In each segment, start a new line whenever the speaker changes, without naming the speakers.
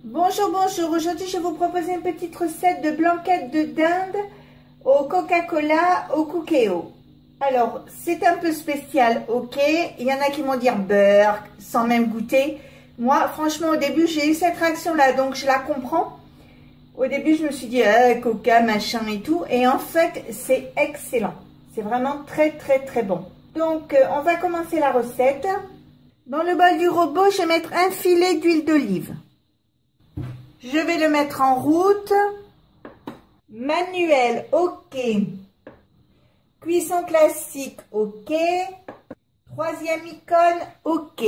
Bonjour, bonjour. Aujourd'hui, je vais vous proposer une petite recette de blanquette de dinde au Coca-Cola au cookéo. Alors, c'est un peu spécial, ok. Il y en a qui vont dire beurre, sans même goûter. Moi, franchement, au début, j'ai eu cette réaction-là, donc je la comprends. Au début, je me suis dit, coca, machin et tout. Et en fait, c'est excellent. C'est vraiment très, très, très bon. Donc, on va commencer la recette. Dans le bol du robot, je vais mettre un filet d'huile d'olive. Je vais le mettre en route. Manuel, ok. Cuisson classique, ok. Troisième icône, ok.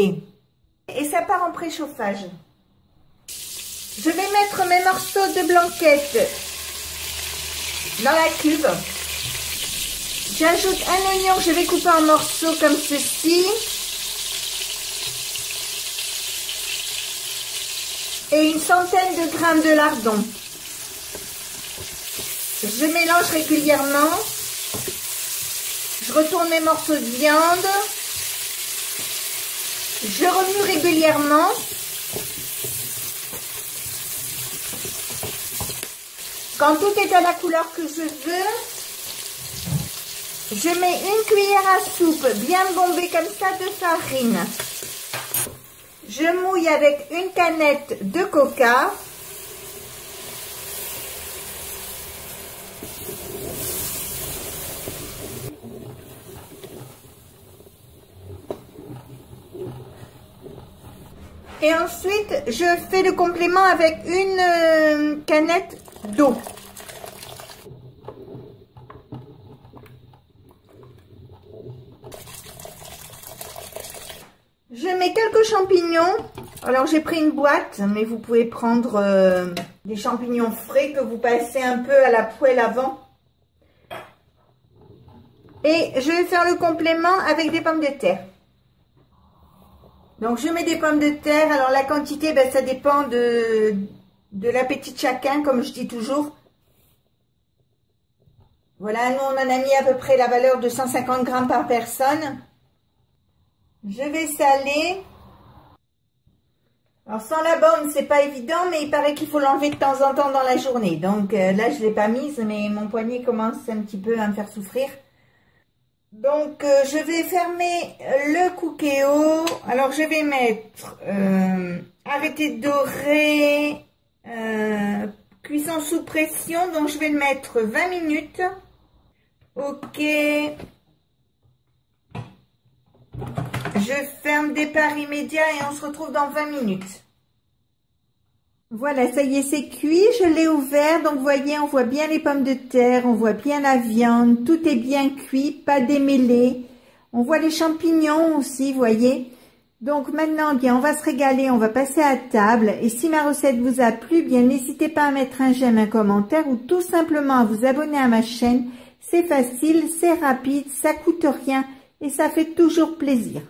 Et ça part en préchauffage. Je vais mettre mes morceaux de blanquette dans la cuve. J'ajoute un oignon que je vais couper en morceaux comme ceci. Et une centaine de grammes de lardon. Je mélange régulièrement. Je retourne mes morceaux de viande. Je remue régulièrement. Quand tout est à la couleur que je veux, je mets une cuillère à soupe bien bombée comme ça de farine. Je mouille avec une canette de coca. Et ensuite, je fais le complément avec une canette d'eau. Je mets quelques champignons. Alors j'ai pris une boîte, mais vous pouvez prendre des champignons frais que vous passez un peu à la poêle avant. Et je vais faire le complément avec des pommes de terre. Donc je mets des pommes de terre. Alors la quantité, ben, ça dépend de l'appétit de chacun, comme je dis toujours. Voilà, nous on en a mis à peu près la valeur de 150 grammes par personne. Je vais saler. Alors sans la borne, c'est pas évident, mais il paraît qu'il faut l'enlever de temps en temps dans la journée. Donc là, je l'ai pas mise, mais mon poignet commence un petit peu à me faire souffrir. Donc je vais fermer le cookéo. Alors je vais mettre arrêter de dorer, cuisson sous pression. Donc je vais le mettre 20 minutes. Ok. Je ferme départ immédiat et on se retrouve dans 20 minutes. Voilà, ça y est, c'est cuit. Je l'ai ouvert. Donc, vous voyez, on voit bien les pommes de terre. On voit bien la viande. Tout est bien cuit, pas démêlé. On voit les champignons aussi, vous voyez. Donc, maintenant, bien, on va se régaler. On va passer à table. Et si ma recette vous a plu, bien, n'hésitez pas à mettre un j'aime, un commentaire ou tout simplement à vous abonner à ma chaîne. C'est facile, c'est rapide, ça coûte rien et ça fait toujours plaisir.